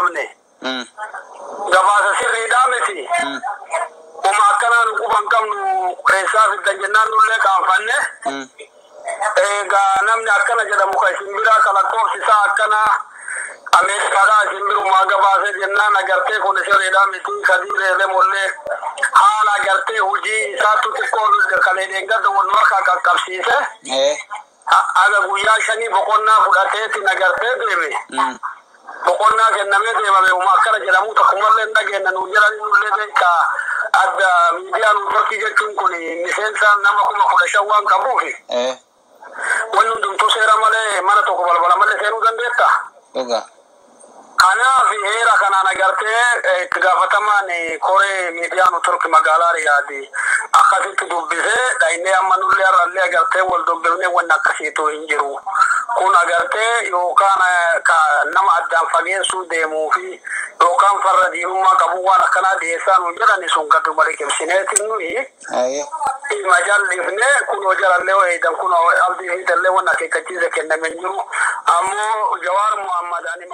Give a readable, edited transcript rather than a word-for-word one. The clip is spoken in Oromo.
قبني جباس سري دامتي وما كان نقوم كم رئيسا في الجنان نقول لك أنفنه نمني أكنا جدا مكايسين بلا كلا كوف سا أكنا أمير كذا جنبي ما جباس جنان أجرته كل شيء دامتي كذي لمولة حال أجرته وجي ساتو تقول كلين إنجا دون وقت كابسيسه aga guya shani bokonna fudate nagarte debe bokonna ke name deba be umakara jelamu ta kumalle ndage na nujara nulle de ka adda media nu roki je tunkuni misensa nama kuma kula shawan kabuhi wanu dum to sera male mana to ko balbala male senu gandeta toga kana fi hera kana nagarte kagafatama ne kore media nu turki magala riyadi akhadtu dubbihe daine amanulle aralle agarte wal dubbne wana kasito injiru kun agarte yo kana ka nama addan fage su de mu fi yo kan faradi umma kabu wala kana de sanu jara ni sungatu bareke sinetin nui majal livne kun jara lewa idan kun abdi hidalle wana ke kajize kenna menjuru amo jawar muhammadani